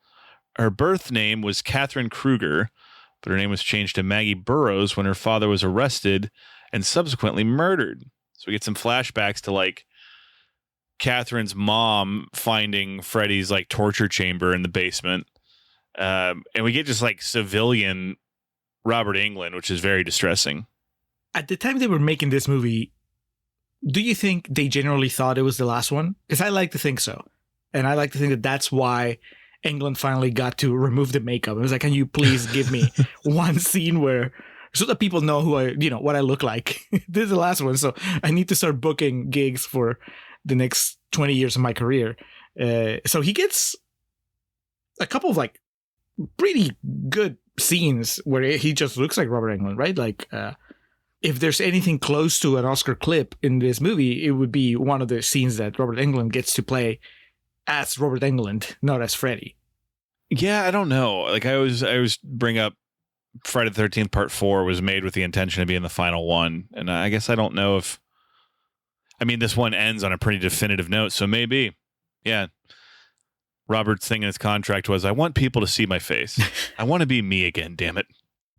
Her birth name was Catherine Krueger, but her name was changed to Maggie Burroughs when her father was arrested and subsequently murdered. So we get some flashbacks to like Catherine's mom finding Freddy's like torture chamber in the basement. And we get just like civilian Robert Englund, which is very distressing. At the time they were making this movie, do you think they generally thought it was the last one? Because I like to think so. And I like to think that that's why Englund finally got to remove the makeup. It was like, can you please give me one scene where, so that people know who what I look like. This is the last one. So I need to start booking gigs for the next 20 years of my career. So he gets a couple of like pretty good scenes where he just looks like Robert Englund, right? Like, if there's anything close to an Oscar clip in this movie, it would be one of the scenes that Robert Englund gets to play as Robert Englund, not as Freddy. Yeah, I don't know. Like I always bring up Friday the 13th Part 4 was made with the intention of being the final one. And I guess I don't know if, this one ends on a pretty definitive note. So maybe, yeah. Robert's thing in his contract was, I want people to see my face. I want to be me again, damn it.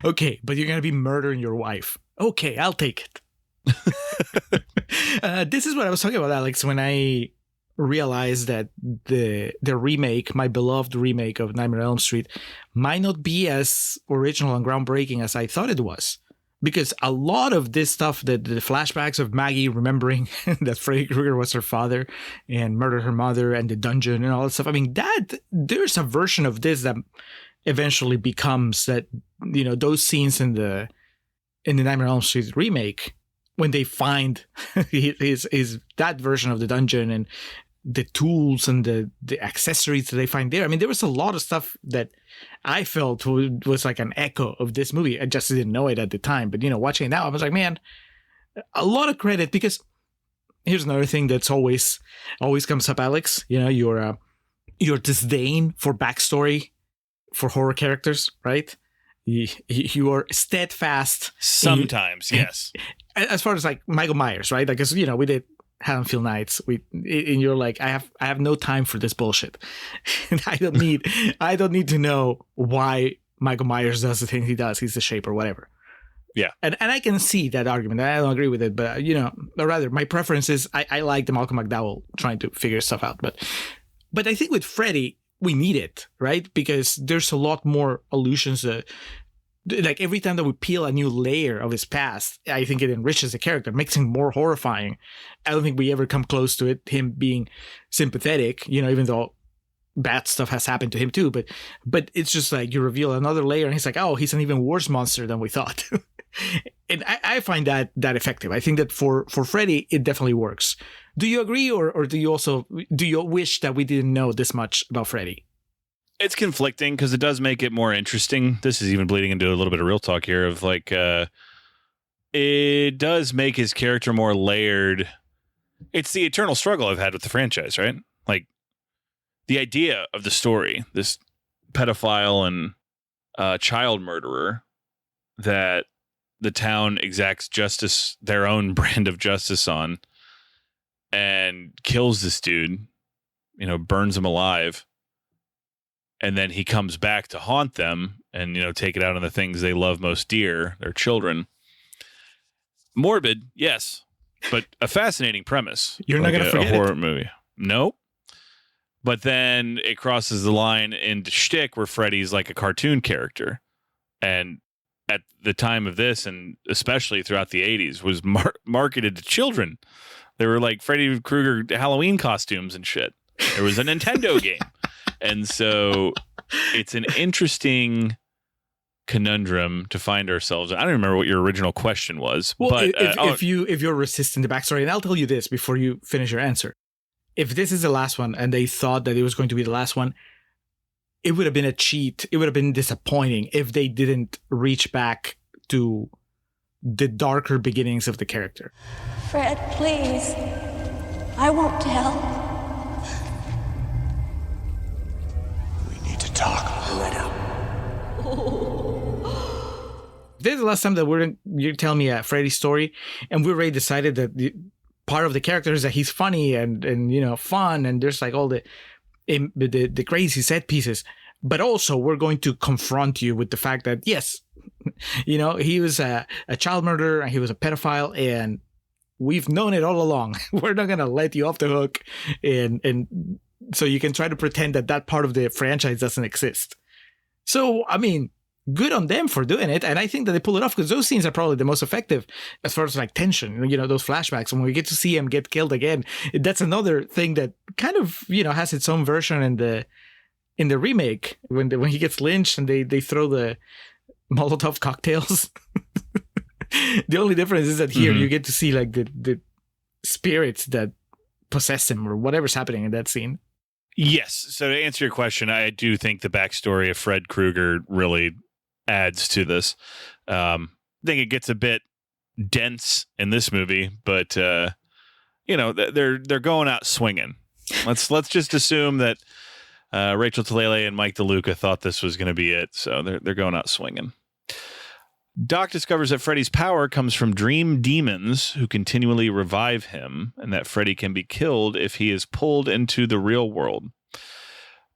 Okay, but you're going to be murdering your wife. Okay, I'll take it. This is what I was talking about, Alex, when I realized that the remake, my beloved remake of Nightmare on Elm Street, might not be as original and groundbreaking as I thought it was. Because a lot of this stuff, the flashbacks of Maggie remembering that Freddy Krueger was her father and murdered her mother and the dungeon and all that stuff. There's a version of this that eventually becomes that, those scenes in the Nightmare on Elm Street remake when they find his that version of the dungeon and the tools and the accessories that they find there. I mean, there was a lot of stuff that I felt was like an echo of this movie. I just didn't know it at the time. But, watching it now, I was like, man, a lot of credit, because here's another thing that's always comes up, Alex. Your disdain for backstory for horror characters, right? You are steadfast. Sometimes, yes. As far as like Michael Myers, right? Like, we did Haddonfield Nights. And you're like, I have no time for this bullshit. And I don't need to know why Michael Myers does the things he does. He's the Shape or whatever. Yeah. And I can see that argument. I don't agree with it, but or rather, my preference is I like the Malcolm McDowell trying to figure stuff out. But I think with Freddy, we need it, right? Because there's a lot more allusions. Like every time that we peel a new layer of his past, I think it enriches the character, makes him more horrifying. I don't think we ever come close to it, him being sympathetic, even though bad stuff has happened to him too. But it's just like you reveal another layer and he's like, oh, he's an even worse monster than we thought. And I find that effective. I think that for Freddy, it definitely works. Do you agree, or do you wish that we didn't know this much about Freddy? It's conflicting because it does make it more interesting. This is even bleeding into a little bit of real talk here of like, it does make his character more layered. It's the eternal struggle I've had with the franchise, right? Like the idea of the story, this pedophile and child murderer that the town exacts justice, their own brand of justice on, and kills this dude, burns him alive. And then he comes back to haunt them and, take it out on the things they love most dear, their children. Morbid, yes, but a fascinating premise. You're not going to forget a horror movie. Nope. But then it crosses the line into shtick where Freddy's like a cartoon character. And at the time of this, and especially throughout the 80s, was marketed to children. There were like Freddy Krueger Halloween costumes and shit. There was a Nintendo game. And so it's an interesting conundrum to find ourselves. I don't remember what your original question was. Well, but if you're resisting the backstory, and I'll tell you this before you finish your answer. If this is the last one and they thought that it was going to be the last one, it would have been a cheat. It would have been disappointing if they didn't reach back to the darker beginnings of the character. Fred, please. I won't tell. We need to talk. Let up. This is the last time that you're telling me a Freddy story, and we already decided that part of the character is that he's funny and fun, and there's like all the crazy set pieces. But also, we're going to confront you with the fact that, yes, he was a child murderer and he was a pedophile, and we've known it all along. We're not going to let you off the hook, and so you can try to pretend that part of the franchise doesn't exist. So, I mean, good on them for doing it, and I think that they pull it off because those scenes are probably the most effective as far as like tension, those flashbacks. And when we get to see him get killed again, that's another thing that kind of has its own version in the remake when he gets lynched and they throw the Molotov cocktails. The only difference is that here you get to see like the spirits that possess him or whatever's happening in that scene. Yes. So to answer your question, I do think the backstory of Fred Krueger really adds to this. I think it gets a bit dense in this movie, but they're going out swinging. Let's just assume that Rachel Talalay and Mike DeLuca thought this was going to be it, so they're going out swinging. Doc discovers that Freddy's power comes from dream demons who continually revive him, and that Freddy can be killed if he is pulled into the real world.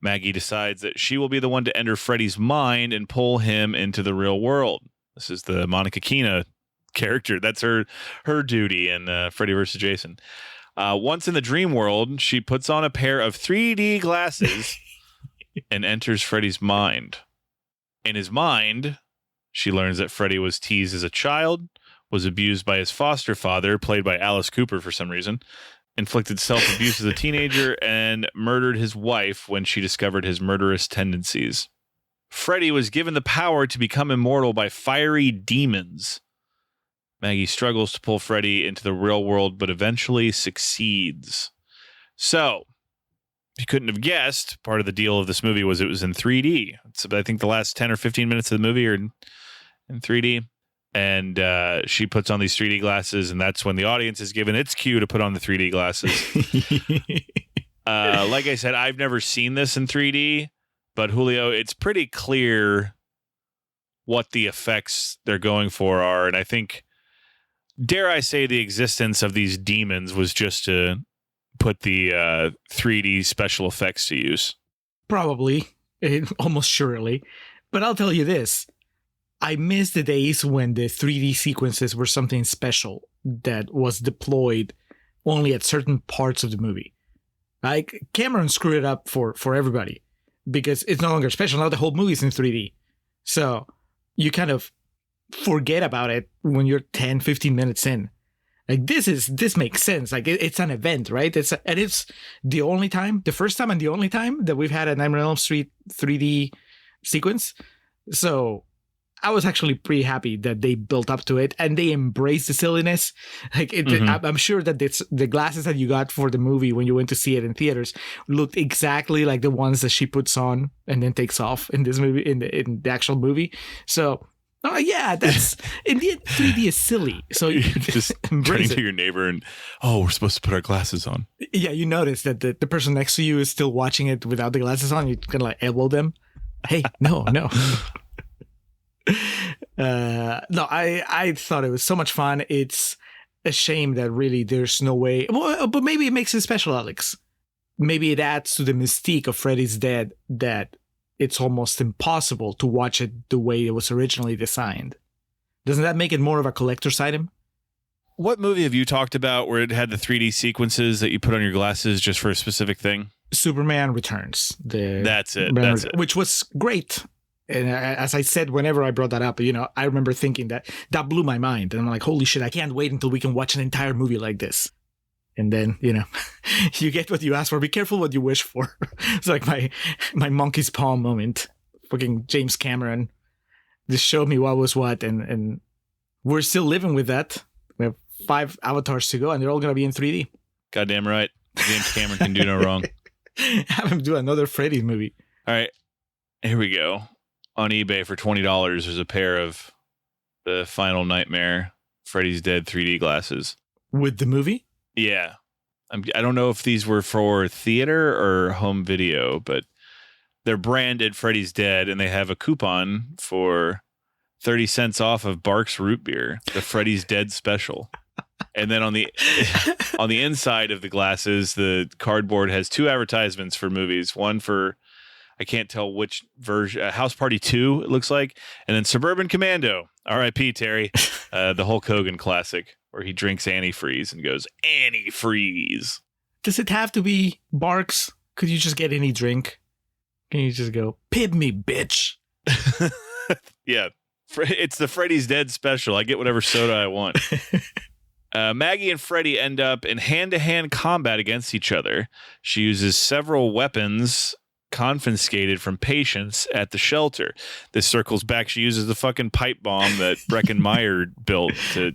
Maggie decides that she will be the one to enter Freddy's mind and pull him into the real world. This is the Monica Keena character. That's her duty in Freddy vs. Jason. Once in the dream world, she puts on a pair of 3D glasses and enters Freddy's mind. In his mind, she learns that Freddy was teased as a child, was abused by his foster father, played by Alice Cooper for some reason, inflicted self-abuse as a teenager, and murdered his wife when she discovered his murderous tendencies. Freddy was given the power to become immortal by fiery demons. Maggie struggles to pull Freddy into the real world, but eventually succeeds. So, if you couldn't have guessed, part of the deal of this movie was it was in 3D. So I think the last 10 or 15 minutes of the movie are in 3D. And she puts on these 3D glasses, and that's when the audience is given its cue to put on the 3D glasses. Like I said, I've never seen this in 3D, but Julio, it's pretty clear what the effects they're going for are. And I think, dare I say, the existence of these demons was just to put the 3D special effects to use. Probably, almost surely. But I'll tell you this. I miss the days when the 3D sequences were something special that was deployed only at certain parts of the movie. Like, Cameron screwed it up for everybody because it's no longer special. Now the whole movie's in 3D. So you kind of forget about it when you're 10, 15 minutes in. Like, this makes sense. Like, it's an event, right? It's the first time and the only time that we've had a Nightmare on Elm Street 3D sequence. So I was actually pretty happy that they built up to it and they embraced the silliness. Like, I'm sure that the glasses that you got for the movie when you went to see it in theaters looked exactly like the ones that she puts on and then takes off in this movie, in the actual movie. So, yeah, that's indeed 3D is silly. So you just turning to your neighbor and, we're supposed to put our glasses on. Yeah, you notice that the person next to you is still watching it without the glasses on. You kind of like elbow them. Hey, no. No, I thought it was so much fun. It's a shame that really there's no way. Well, but maybe it makes it special, Alex. Maybe it adds to the mystique of Freddy's Dead that it's almost impossible to watch it the way it was originally designed. Doesn't that make it more of a collector's item? What movie have you talked about where it had the 3D sequences that you put on your glasses just for a specific thing? Superman Returns. That's it. Which was great. And as I said, whenever I brought that up, I remember thinking that blew my mind. And I'm like, holy shit, I can't wait until we can watch an entire movie like this. And then, you get what you ask for. Be careful what you wish for. It's like my monkey's paw moment. Fucking James Cameron just showed me what was what. And we're still living with that. We have 5 avatars to go, and they're all going to be in 3D. Goddamn right. James Cameron can do no wrong. Have him do another Freddy movie. All right. Here we go. On eBay for $20, there's a pair of the Final Nightmare Freddy's Dead 3D glasses. With the movie? Yeah. I don't know if these were for theater or home video, but they're branded Freddy's Dead, and they have a coupon for 30 cents off of Barks Root Beer, the Freddy's Dead special. And then on the inside of the glasses, the cardboard has 2 advertisements for movies. One for, I can't tell which version, House Party 2, it looks like. And then Suburban Commando, R.I.P. Terry, the Hulk Hogan classic, where he drinks antifreeze and goes, antifreeze. Does it have to be Barks? Could you just get any drink? Can you just go, pib me, bitch? Yeah, it's the Freddy's Dead special. I get whatever soda I want. Maggie and Freddy end up in hand-to-hand combat against each other. She uses several weapons confiscated from patients at the shelter. This circles back. She uses the fucking pipe bomb that Breckenmeyer built to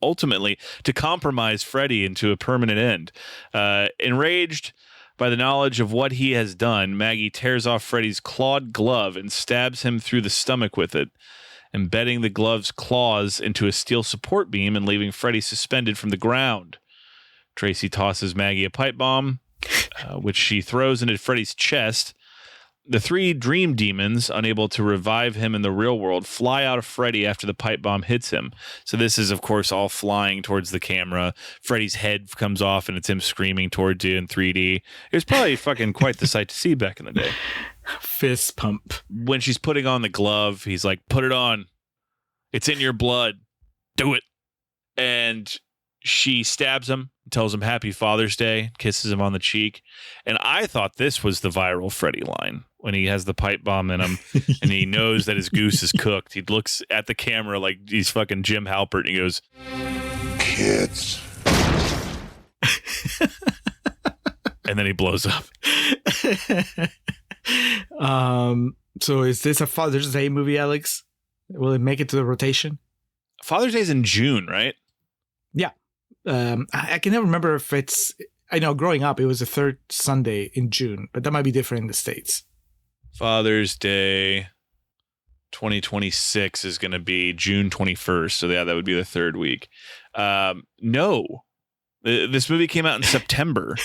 ultimately to compromise Freddy into a permanent end. Enraged by the knowledge of what he has done, Maggie tears off Freddy's clawed glove and stabs him through the stomach with it, embedding the glove's claws into a steel support beam and leaving Freddy suspended from the ground. Tracy tosses Maggie a pipe bomb, which she throws into Freddy's chest. The 3 dream demons, unable to revive him in the real world, fly out of Freddy after the pipe bomb hits him. So this is, of course, all flying towards the camera. Freddy's head comes off, and it's him screaming towards you in 3D. It was probably fucking quite the sight to see back in the day. Fist pump. When she's putting on the glove, he's like, put it on. It's in your blood. Do it. And she stabs him, tells him Happy Father's Day, kisses him on the cheek. And I thought this was the viral Freddy line when he has the pipe bomb in him and he knows that his goose is cooked. He looks at the camera like he's fucking Jim Halpert and he goes, Kids. And then he blows up. So is this a Father's Day movie, Alex? Will it make it to the rotation? Father's Day is in June, right? Yeah. I can never remember if it's, I know growing up, it was the third Sunday in June, but that might be different in the States. Father's Day 2026 is going to be June 21st. So yeah, that would be the third week. No, this movie came out in September.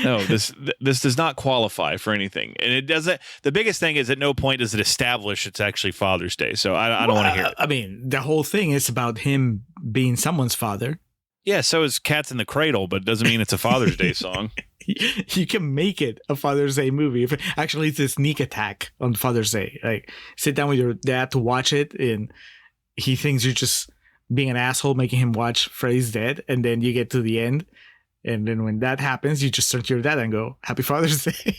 No, this does not qualify for anything. And it doesn't, the biggest thing is at no point does it establish it's actually Father's Day. So I don't want to hear it. I mean, the whole thing is about him being someone's father. Yeah, so is Cats in the Cradle, but it doesn't mean it's a Father's Day song. You can make it a Father's Day movie. If actually, it's a sneak attack on Father's Day. Like, sit down with your dad to watch it, and he thinks you're just being an asshole, making him watch Freddy's Dead, and then you get to the end. And then when that happens, you just turn to your dad and go, Happy Father's Day.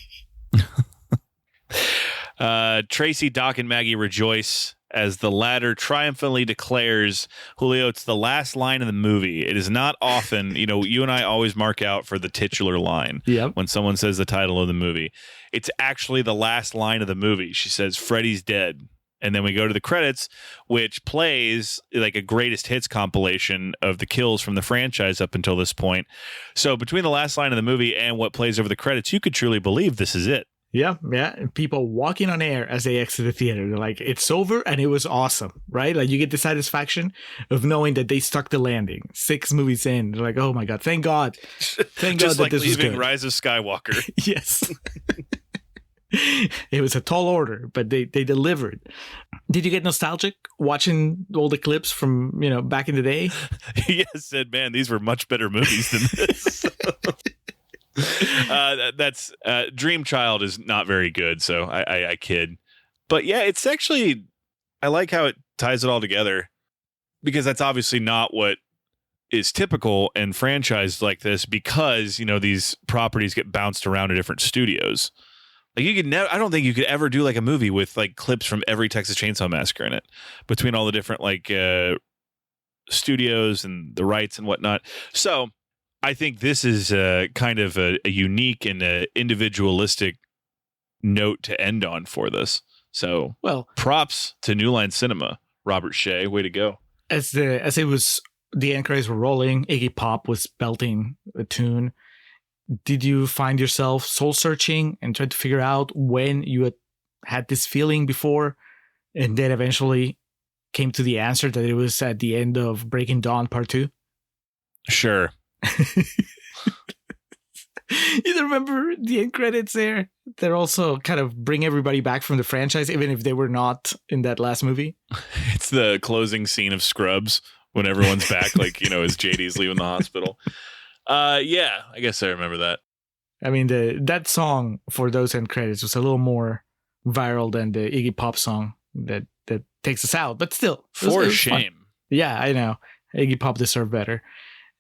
Tracy, Doc, and Maggie rejoice as the latter triumphantly declares, Julio, it's the last line of the movie. It is not often, you and I always mark out for the titular line when someone says the title of the movie. It's actually the last line of the movie. She says, Freddy's dead. And then we go to the credits, which plays like a greatest hits compilation of the kills from the franchise up until this point. So between the last line of the movie and what plays over the credits, you could truly believe this is it. Yeah. And people walking on air as they exit the theater. They're like, it's over and it was awesome, right? Like you get the satisfaction of knowing that they stuck the landing. 6 movies in. They're like, oh my God, thank God. Thank God Just that like this was leaving good. Rise of Skywalker. Yes. It was a tall order, but they delivered. Did you get nostalgic watching all the clips from, back in the day? Yes, said, man, these were much better movies than this. That's Dream Child is not very good, so I kid. But yeah, it's actually, I like how it ties it all together, because that's obviously not what is typical in franchise like this, because, these properties get bounced around to different studios. Like you could never, I don't think you could ever do like a movie with like clips from every Texas Chainsaw Massacre in it, between all the different like studios and the rights and whatnot. So I think this is kind of a unique and individualistic note to end on for this. So props to New Line Cinema, Robert Shea, way to go. As it was, the end credits were rolling, Iggy Pop was belting a tune. Did you find yourself soul searching and trying to figure out when you had this feeling before, and then eventually came to the answer that it was at the end of Breaking Dawn Part 2? Sure. You remember the end credits there? They're also kind of bring everybody back from the franchise, even if they were not in that last movie. It's the closing scene of Scrubs when everyone's back, like, as JD's leaving the hospital. Yeah, I guess I remember that. I mean, that song for those end credits was a little more viral than the Iggy Pop song that takes us out, but still, it was shame. Fun. Yeah, I know. Iggy Pop deserved better,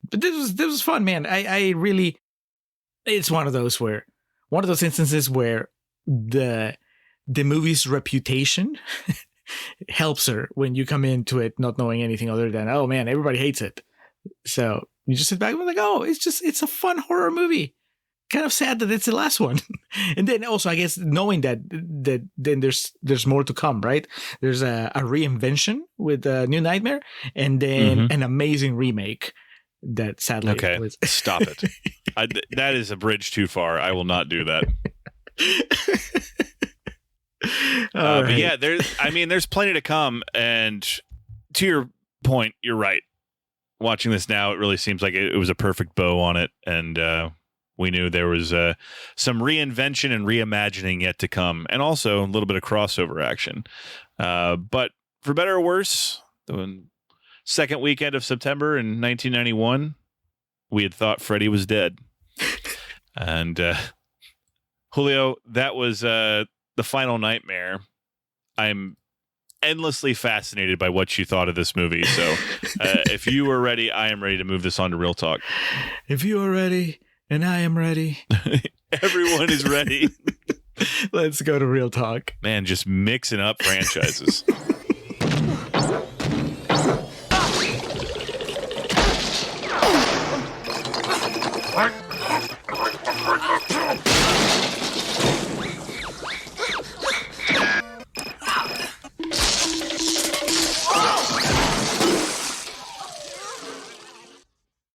but this was fun, man. I really, it's one of those instances where the movie's reputation helps her when you come into it not knowing anything other than, oh man, everybody hates it. So you just sit back and be like, oh, it's a fun horror movie. Kind of sad that it's the last one. And then also, I guess, knowing that then there's more to come, right? There's a reinvention with New Nightmare, and then an amazing remake that sadly... Okay, stop it. That is a bridge too far. I will not do that. But yeah, there's plenty to come. And to your point, you're right. Watching this now, it really seems like it was a perfect bow on it. And we knew there was some reinvention and reimagining yet to come. And also a little bit of crossover action. But for better or worse, the second weekend of September in 1991, we had thought Freddy was dead. And Julio, that was the final nightmare. I'm endlessly fascinated by what you thought of this movie. So if you were ready, I am ready to move this on to Real Talk. If you are ready and I am ready. Everyone is ready. Let's go to Real Talk. Man, just mixing up franchises.